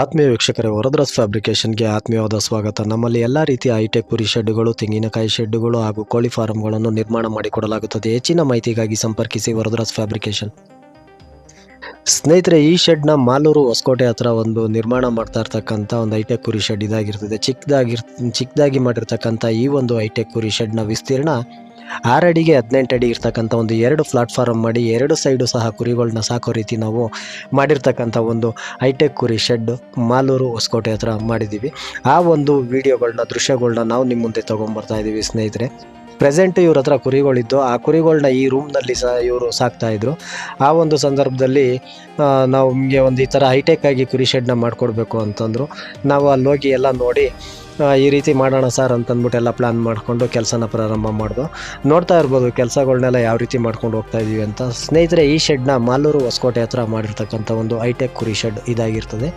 ಆತ್ಮೀಯ ವೀಕ್ಷಕರೇ, ವರದ್ರಾಸ್ ಫ್ಯಾಬ್ರಿಕೇಷನ್ಗೆ ಆತ್ಮೀಯವಾದ ಸ್ವಾಗತ. ನಮ್ಮಲ್ಲಿ ಎಲ್ಲ ರೀತಿಯ ಹೈಟೆಕ್ ಕುರಿ ಶೆಡ್ಡುಗಳು, ತೆಂಗಿನಕಾಯಿ ಶೆಡ್ಡುಗಳು ಹಾಗೂ ಕೋಳಿ ಫಾರಂಗಳನ್ನು ನಿರ್ಮಾಣ ಮಾಡಿಕೊಡಲಾಗುತ್ತದೆ. ಹೆಚ್ಚಿನ ಮಾಹಿತಿಗಾಗಿ ಸಂಪರ್ಕಿಸಿ ವರದ್ರಾಸ್ ಫ್ಯಾಬ್ರಿಕೇಷನ್. ಸ್ನೇಹಿತರೆ, ಈ ಶೆಡ್ನ ಮಾಲೂರು ಹೊಸಕೋಟೆ ಹತ್ರ ಒಂದು ನಿರ್ಮಾಣ ಮಾಡ್ತಾ ಇರ್ತಕ್ಕಂಥ ಒಂದು ಹೈಟೆಕ್ ಕುರಿ ಶೆಡ್ ಇದಾಗಿರ್ತದೆ. ಚಿಕ್ಕದಾಗಿ ಮಾಡಿರ್ತಕ್ಕಂಥ ಈ ಒಂದು ಹೈಟೆಕ್ ಕುರಿ ಶೆಡ್ನ ವಿಸ್ತೀರ್ಣ 6 ಅಡಿಗೆ 18 ಅಡಿ ಇರ್ತಕ್ಕಂಥ ಒಂದು 2 ಪ್ಲಾಟ್ಫಾರ್ಮ್ ಮಾಡಿ 2 ಸೈಡು ಸಹ ಕುರಿಗಳನ್ನ ಸಾಕೋ ರೀತಿ ನಾವು ಮಾಡಿರ್ತಕ್ಕಂಥ ಒಂದು ಹೈಟೆಕ್ ಕುರಿ ಶೆಡ್ ಮಾಲೂರು ಹೊಸಕೋಟೆ ಹತ್ರ ಮಾಡಿದ್ದೀವಿ. ಆ ಒಂದು ವಿಡಿಯೋಗಳನ್ನ, ದೃಶ್ಯಗಳನ್ನ ನಾವು ನಿಮ್ಮ ಮುಂದೆ ತೊಗೊಂಬರ್ತಾ ಇದ್ದೀವಿ ಸ್ನೇಹಿತರೆ. ಪ್ರೆಸೆಂಟ್ ಇವ್ರ ಹತ್ರ ಕುರಿಗಳಿದ್ದು ಆ ಕುರಿಗಳನ್ನ ಈ ರೂಮ್ನಲ್ಲಿ ಸಹ ಇವರು ಸಾಕ್ತಾಯಿದ್ರು. ಆ ಒಂದು ಸಂದರ್ಭದಲ್ಲಿ ನಾವು ನಮಗೆ ಒಂದು ಈ ಥರ ಹೈಟೆಕ್ ಆಗಿ ಕುರಿ ಶೆಡ್ನ ಮಾಡಿಕೊಡ್ಬೇಕು ಅಂತಂದರು. ನಾವು ಅಲ್ಲಿ ಹೋಗಿ ಎಲ್ಲ ನೋಡಿ ಈ ರೀತಿ ಮಾಡೋಣ ಸರ್ ಅಂತಂದ್ಬಿಟ್ಟು ಎಲ್ಲ ಪ್ಲ್ಯಾನ್ ಮಾಡಿಕೊಂಡು ಕೆಲಸನ ಪ್ರಾರಂಭ ಮಾಡಿದ್ವು. ನೋಡ್ತಾ ಇರ್ಬೋದು ಕೆಲಸಗಳನ್ನೆಲ್ಲ ಯಾವ ರೀತಿ ಮಾಡ್ಕೊಂಡು ಹೋಗ್ತಾ ಇದ್ದೀವಿ ಅಂತ. ಸ್ನೇಹಿತರೆ, ಈ ಶೆಡ್ನ ಮಾಲೂರು ಹೊಸಕೋಟೆ ಹತ್ರ ಮಾಡಿರ್ತಕ್ಕಂಥ ಒಂದು ಹೈಟೆಕ್ ಕುರಿ ಶೆಡ್ ಇದಾಗಿರ್ತದೆ.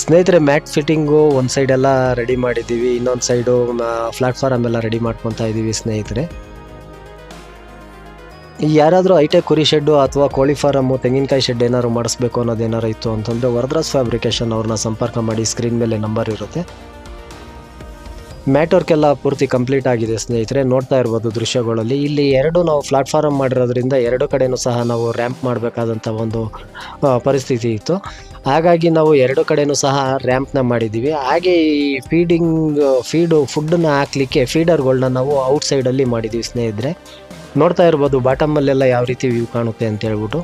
ಸ್ನೇಹಿತರೆ, ಮ್ಯಾಟ್ ಫಿಟ್ಟಿಂಗು ಒಂದು ಸೈಡೆಲ್ಲ ರೆಡಿ ಮಾಡಿದ್ದೀವಿ, ಇನ್ನೊಂದು ಸೈಡು ಪ್ಲಾಟ್ಫಾರ್ಮ್ ಎಲ್ಲ ರೆಡಿ ಮಾಡ್ಕೊತಾ ಇದ್ದೀವಿ ಸ್ನೇಹಿತರೆ. ಯಾರಾದರೂ ಹೈಟೆಕ್ ಕುರಿ ಶೆಡ್ಡು ಅಥವಾ ಕೋಳಿ ಫಾರಮ್ಮು, ತೆಂಗಿನಕಾಯಿ ಶೆಡ್ ಏನಾದ್ರು ಮಾಡಿಸ್ಬೇಕು ಅನ್ನೋದೇನಾರು ಇತ್ತು ಅಂತಂದರೆ ವರದ್ರಾಸ್ ಫ್ಯಾಬ್ರಿಕೇಷನ್ ಅವ್ರನ್ನ ಸಂಪರ್ಕ ಮಾಡಿ. ಸ್ಕ್ರೀನ್ ಮೇಲೆ ನಂಬರ್ ಇರುತ್ತೆ. ಮ್ಯಾಟ್ ವರ್ಕ್ ಎಲ್ಲ ಪೂರ್ತಿ ಕಂಪ್ಲೀಟ್ ಆಗಿದೆ ಸ್ನೇಹಿತರೆ. ನೋಡ್ತಾ ಇರ್ಬೋದು ದೃಶ್ಯಗಳಲ್ಲಿ. ಇಲ್ಲಿ ನಾವು ಪ್ಲಾಟ್ಫಾರ್ಮ್ ಮಾಡಿರೋದ್ರಿಂದ 2 ಕಡೆಯೂ ಸಹ ನಾವು ರ್ಯಾಂಪ್ ಮಾಡಬೇಕಾದಂಥ ಒಂದು ಪರಿಸ್ಥಿತಿ ಇತ್ತು. ಹಾಗಾಗಿ ನಾವು 2 ಕಡೆಯೂ ಸಹ ರ್ಯಾಂಪ್ನ ಮಾಡಿದ್ದೀವಿ. ಹಾಗೆ ಈ ಫುಡ್ಡನ್ನ ಹಾಕಲಿಕ್ಕೆ ಫೀಡರ್ಗಳನ್ನ ನಾವು ಔಟ್ಸೈಡಲ್ಲಿ ಮಾಡಿದ್ದೀವಿ ಸ್ನೇಹಿತರೆ. ನೋಡ್ತಾ ಇರ್ಬೋದು ಬಾಟಮಲ್ಲೆಲ್ಲ ಯಾವ ರೀತಿ ವ್ಯೂ ಕಾಣುತ್ತೆ ಅಂತ ಹೇಳ್ಬಿಟ್ಟು.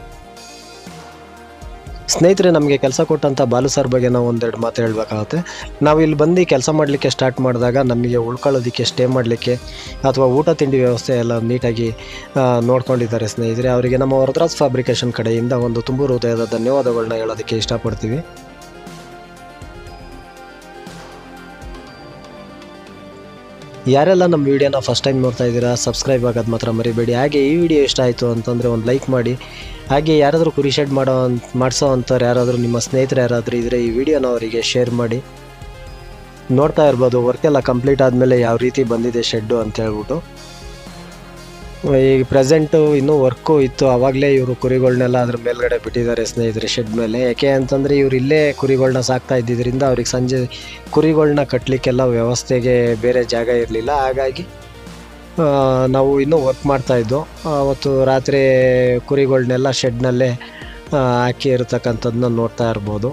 ಸ್ನೇಹಿತರೆ, ನಮಗೆ ಕೆಲಸ ಕೊಟ್ಟಂಥ ಬಾಲು ಸರ್ ಬಗ್ಗೆ ನಾವು ಒಂದೆರಡು ಮಾತು ಹೇಳಬೇಕಾಗುತ್ತೆ. ನಾವು ಇಲ್ಲಿ ಬಂದು ಕೆಲಸ ಮಾಡಲಿಕ್ಕೆ ಸ್ಟಾರ್ಟ್ ಮಾಡಿದಾಗ ನಮಗೆ ಉಳ್ಕೊಳ್ಳೋದಕ್ಕೆ, ಸ್ಟೇ ಮಾಡಲಿಕ್ಕೆ ಅಥವಾ ಊಟ ತಿಂಡಿ ವ್ಯವಸ್ಥೆ ಎಲ್ಲ ನೀಟಾಗಿ ನೋಡ್ಕೊಂಡಿದ್ದಾರೆ ಸ್ನೇಹಿತರೆ. ಅವರಿಗೆ ನಮ್ಮ ವರದ್ರಾಸ್ ಫ್ಯಾಬ್ರಿಕೇಷನ್ ಕಡೆಯಿಂದ ಒಂದು ತುಂಬು ಹೃದಯದ ಧನ್ಯವಾದಗಳನ್ನ ಹೇಳೋದಕ್ಕೆ ಇಷ್ಟಪಡ್ತೀವಿ. ಯಾರೆಲ್ಲ ನಮ್ಮ ವೀಡಿಯೋನ ಫಸ್ಟ್ ಟೈಮ್ ನೋಡ್ತಾ ಇದ್ದೀರಾ, ಸಬ್ಸ್ಕ್ರೈಬ್ ಆಗೋದು ಮಾತ್ರ ಮರಿಬೇಡಿ. ಹಾಗೆ ಈ ವಿಡಿಯೋ ಇಷ್ಟ ಆಯಿತು ಅಂತಂದರೆ ಒಂದು ಲೈಕ್ ಮಾಡಿ. ಹಾಗೆ ಯಾರಾದರೂ ಕುರಿ ಶೆಡ್ ಮಾಡಿಸೋ ಅಂಥವ್ರು ಯಾರಾದರೂ ನಿಮ್ಮ ಸ್ನೇಹಿತರು ಯಾರಾದರೂ ಇದ್ದರೆ ಈ ವಿಡಿಯೋನ ಅವರಿಗೆ ಶೇರ್ ಮಾಡಿ. ನೋಡ್ತಾ ಇರ್ಬೋದು ವರ್ಕೆಲ್ಲ ಕಂಪ್ಲೀಟ್ ಆದಮೇಲೆ ಯಾವ ರೀತಿ ಬಂದಿದೆ ಶೆಡ್ಡು ಅಂತ ಹೇಳ್ಬಿಟ್ಟು. ಈಗ ಪ್ರೆಸೆಂಟು ಇನ್ನೂ ವರ್ಕು ಇತ್ತು, ಆವಾಗಲೇ ಇವರು ಕುರಿಗಳನ್ನೆಲ್ಲ ಅದ್ರ ಮೇಲ್ಗಡೆ ಬಿಟ್ಟಿದ್ದಾರೆ ಸ್ನೇಹಿತರೆ, ಶೆಡ್ ಮೇಲೆ. ಯಾಕೆ ಅಂತಂದರೆ ಇವರು ಇಲ್ಲೇ ಕುರಿಗಳನ್ನ ಸಾಕ್ತಾ ಇದ್ದಿದ್ದರಿಂದ ಅವ್ರಿಗೆ ಸಂಜೆ ಕುರಿಗಳನ್ನ ಕಟ್ಟಲಿಕ್ಕೆಲ್ಲ ವ್ಯವಸ್ಥೆಗೆ ಬೇರೆ ಜಾಗ ಇರಲಿಲ್ಲ. ಹಾಗಾಗಿ ನಾವು ಇನ್ನೂ ವರ್ಕ್ ಮಾಡ್ತಾಯಿದ್ದು. ಅವತ್ತು ರಾತ್ರಿ ಕುರಿಗಳನ್ನೆಲ್ಲ ಶೆಡ್ನಲ್ಲೇ ಹಾಕಿ ಇರತಕ್ಕಂಥದ್ದನ್ನ ನೋಡ್ತಾ ಇರ್ಬೋದು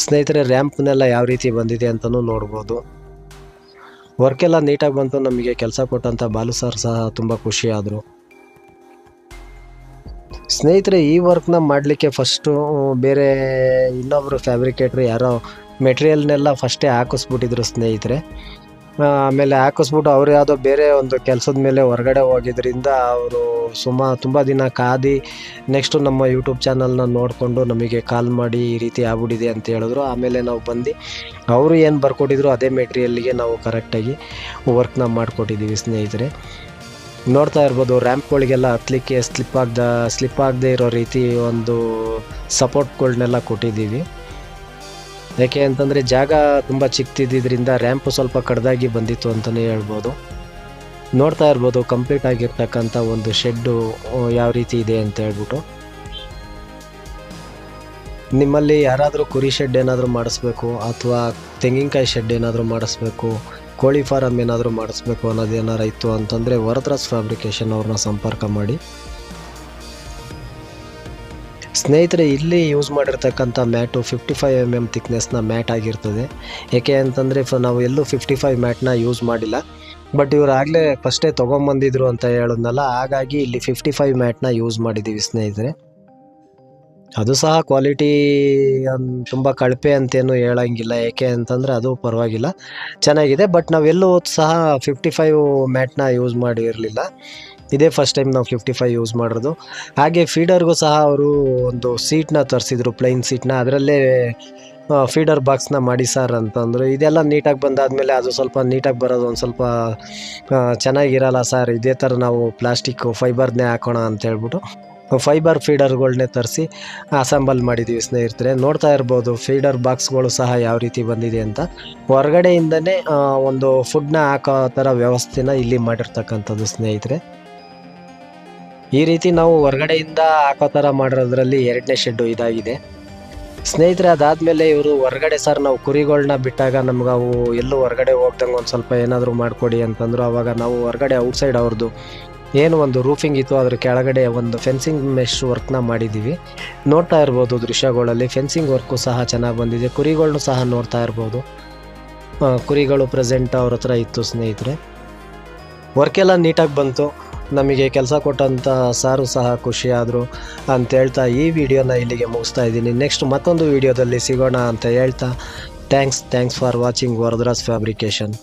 ಸ್ನೇಹಿತರೆ. ರ್ಯಾಂಪ್ನೆಲ್ಲ ಯಾವ ರೀತಿ ಬಂದಿದೆ ಅಂತಲೂ ನೋಡ್ಬೋದು. ವರ್ಕೆಲ್ಲ ನೀಟಾಗಿ ಬಂತು. ನಮಗೆ ಕೆಲಸ ಕೊಟ್ಟಂಥ ಬಾಲು ಸರ್ ಸಹ ತುಂಬ ಖುಷಿಯಾದರು ಸ್ನೇಹಿತರೆ. ಈ ವರ್ಕ್ನ ಮಾಡಲಿಕ್ಕೆ ಫಸ್ಟು ಬೇರೆ ಇನ್ನೊಬ್ಬರು ಫ್ಯಾಬ್ರಿಕೇಟ್ರು ಯಾರೋ ಮೆಟೀರಿಯಲ್ನೆಲ್ಲ ಫಸ್ಟೇ ಹಾಕಿಸ್ಬಿಟ್ಟಿದ್ರು ಸ್ನೇಹಿತರೆ. ಆಮೇಲೆ ಹಾಕಿಸ್ಬಿಟ್ಟು ಅವ್ರು ಯಾವುದೋ ಬೇರೆ ಒಂದು ಕೆಲಸದ ಮೇಲೆ ಹೊರಗಡೆ ಹೋಗಿದ್ದರಿಂದ ಅವರು ತುಂಬ ದಿನ ಕಾದು ನೆಕ್ಸ್ಟು ನಮ್ಮ ಯೂಟ್ಯೂಬ್ ಚಾನಲ್ನ ನೋಡಿಕೊಂಡು ನಮಗೆ ಕಾಲ್ ಮಾಡಿ ಈ ರೀತಿ ಆಗ್ಬಿಟ್ಟಿದೆ ಅಂತ ಹೇಳಿದ್ರು. ಆಮೇಲೆ ನಾವು ಬಂದು ಅವರು ಏನು ಬರ್ಕೊಟ್ಟಿದ್ರು ಅದೇ ಮೆಟೀರಿಯಲ್ಗೆ ನಾವು ಕರೆಕ್ಟಾಗಿ ವರ್ಕ್ನ ಮಾಡಿಕೊಟ್ಟಿದ್ದೀವಿ ಸ್ನೇಹಿತರೆ. ನೋಡ್ತಾ ಇರ್ಬೋದು ರ್ಯಾಂಪ್ಗಳಿಗೆಲ್ಲ ಹತ್ತಲಿಕ್ಕೆ ಸ್ಲಿಪ್ ಆಗದೆ ಇರೋ ರೀತಿ ಒಂದು ಸಪೋರ್ಟ್ಗಳನ್ನೆಲ್ಲ ಕೊಟ್ಟಿದ್ದೀವಿ. ಯಾಕೆ ಅಂತಂದರೆ ಜಾಗ ತುಂಬ ಚಿಕ್ಕದಿದ್ದರಿಂದ ರ್ಯಾಂಪು ಸ್ವಲ್ಪ ಕಡ್ದಾಗಿ ಬಂದಿತ್ತು ಅಂತಲೇ ಹೇಳ್ಬೋದು. ನೋಡ್ತಾ ಇರ್ಬೋದು ಕಂಪ್ಲೀಟ್ ಆಗಿರ್ತಕ್ಕಂಥ ಒಂದು ಶೆಡ್ಡು ಯಾವ ರೀತಿ ಇದೆ ಅಂತ ಹೇಳ್ಬಿಟ್ಟು. ನಿಮ್ಮಲ್ಲಿ ಯಾರಾದರೂ ಕುರಿ ಶೆಡ್ ಏನಾದರೂ ಮಾಡಿಸ್ಬೇಕು ಅಥವಾ ತೆಂಗಿನಕಾಯಿ ಶೆಡ್ ಏನಾದರೂ ಮಾಡಿಸ್ಬೇಕು, ಕೋಳಿ ಫಾರಮ್ ಏನಾದರೂ ಮಾಡಿಸ್ಬೇಕು ಅನ್ನೋದೇನಾರು ಇತ್ತು ಅಂತಂದರೆ ವರದ್ರಾಸ್ ಫ್ಯಾಬ್ರಿಕೇಷನ್ ಅವ್ರನ್ನ ಸಂಪರ್ಕ ಮಾಡಿ. ಸ್ನೇಹಿತರೆ, ಇಲ್ಲಿ ಯೂಸ್ ಮಾಡಿರ್ತಕ್ಕಂಥ ಮ್ಯಾಟು 55 mm ಥಿಕ್ನೆಸ್ನ ಮ್ಯಾಟ್ ಆಗಿರ್ತದೆ. ಏಕೆ ಅಂತಂದರೆ ನಾವು ಎಲ್ಲೂ 55 ಮ್ಯಾಟ್ನ ಯೂಸ್ ಮಾಡಿಲ್ಲ. ಬಟ್ ಇವರು ಆಗಲೇ ಫಸ್ಟೇ ತೊಗೊಂಬಂದಿದ್ರು ಅಂತ ಹೇಳಿದ್ನಲ್ಲ, ಹಾಗಾಗಿ ಇಲ್ಲಿ 55 ಮ್ಯಾಟ್ನ ಯೂಸ್ ಮಾಡಿದ್ದೀವಿ ಸ್ನೇಹಿತರೆ. ಅದು ಸಹ ಕ್ವಾಲಿಟಿ ತುಂಬ ಕಳಪೆ ಅಂತೇನು ಹೇಳೋಂಗಿಲ್ಲ. ಏಕೆ ಅಂತಂದರೆ ಅದು ಪರವಾಗಿಲ್ಲ, ಚೆನ್ನಾಗಿದೆ. ಬಟ್ ನಾವೆಲ್ಲೂ ಸಹ 55 ಮ್ಯಾಟ್ನ ಯೂಸ್ ಮಾಡಿರಲಿಲ್ಲ. ಇದೇ ಫಸ್ಟ್ ಟೈಮ್ ನಾವು 55 ಯೂಸ್ ಮಾಡೋದು. ಹಾಗೆ ಫೀಡರ್ಗೂ ಸಹ ಅವರು ಒಂದು ಸೀಟ್ನ ತರಿಸಿದ್ರು, ಪ್ಲೈನ್ ಸೀಟ್ನ. ಅದರಲ್ಲೇ ಫೀಡರ್ ಬಾಕ್ಸ್ನ ಮಾಡಿ ಸರ್ ಅಂತಂದರು. ಇದೆಲ್ಲ ನೀಟಾಗಿ ಬಂದಾದಮೇಲೆ ಅದು ಸ್ವಲ್ಪ ನೀಟಾಗಿ ಬರೋದು ಒಂದು ಸ್ವಲ್ಪ ಚೆನ್ನಾಗಿರಲ್ಲ ಸರ್, ಇದೇ ಥರ ನಾವು ಫೈಬರ್ನೇ ಹಾಕೋಣ ಅಂತ ಹೇಳ್ಬಿಟ್ಟು ಫೈಬರ್ ಫೀಡರ್ಗಳನ್ನೇ ತರಿಸಿ ಅಸೆಂಬಲ್ ಮಾಡಿದ್ದೀವಿ ಸ್ನೇಹಿತರೆ. ನೋಡ್ತಾ ಇರ್ಬೋದು ಫೀಡರ್ ಬಾಕ್ಸ್ಗಳು ಸಹ ಯಾವ ರೀತಿ ಬಂದಿದೆ ಅಂತ. ಹೊರಗಡೆಯಿಂದನೇ ಒಂದು ಫುಡ್ನ ಹಾಕೋ ಥರ ವ್ಯವಸ್ಥೆನ ಇಲ್ಲಿ ಮಾಡಿರ್ತಕ್ಕಂಥದ್ದು ಸ್ನೇಹಿತರೆ. ಈ ರೀತಿ ನಾವು ಹೊರಗಡೆಯಿಂದ ಹಾಕೋ ಥರ ಮಾಡಿರೋದ್ರಲ್ಲಿ 2ನೇ ಶೆಡ್ಡು ಇದಾಗಿದೆ ಸ್ನೇಹಿತರೆ. ಅದಾದಮೇಲೆ ಇವರು ಹೊರಗಡೆ ಸರ್ ನಾವು ಕುರಿಗಳನ್ನ ಬಿಟ್ಟಾಗ ನಮ್ಗೆ ಅವು ಎಲ್ಲೂ ಹೊರಗಡೆ ಹೋಗ್ದಂಗೆ ಒಂದು ಸ್ವಲ್ಪ ಏನಾದರೂ ಮಾಡಿಕೊಡಿ ಅಂತಂದರು. ಆವಾಗ ನಾವು ಹೊರಗಡೆ ಔಟ್ಸೈಡ್ ಅವ್ರದ್ದು ಏನು ಒಂದು ರೂಫಿಂಗ್ ಇತ್ತು ಅದ್ರ ಕೆಳಗಡೆ ಒಂದು ಫೆನ್ಸಿಂಗ್ ಮೆಶ್ ವರ್ಕ್ನ ಮಾಡಿದ್ದೀವಿ. ನೋಡ್ತಾ ಇರ್ಬೋದು ದೃಶ್ಯಗಳಲ್ಲಿ ಫೆನ್ಸಿಂಗ್ ವರ್ಕು ಸಹ ಚೆನ್ನಾಗಿ ಬಂದಿದೆ. ಕುರಿಗಳನ್ನೂ ಸಹ ನೋಡ್ತಾ ಇರ್ಬೋದು. ಕುರಿಗಳು ಪ್ರೆಸೆಂಟ್ ಅವ್ರ ಹತ್ರ ಇತ್ತು ಸ್ನೇಹಿತರೆ. ವರ್ಕೆಲ್ಲ ನೀಟಾಗಿ ಬಂತು. ನಮಗೆ ಕೆಲಸ ಕೊಟ್ಟಂಥ ಸಾರು ಸಹ ಖುಷಿಯಾದರು ಅಂತ ಹೇಳ್ತಾ ಈ ವಿಡಿಯೋನ ಇಲ್ಲಿಗೆ ಮುಗಿಸ್ತಾ ಇದ್ದೀನಿ. ನೆಕ್ಸ್ಟ್ ಮತ್ತೊಂದು ವಿಡಿಯೋದಲ್ಲಿ ಸಿಗೋಣ ಅಂತ ಹೇಳ್ತಾ thanks for watching Varadaraj fabrication.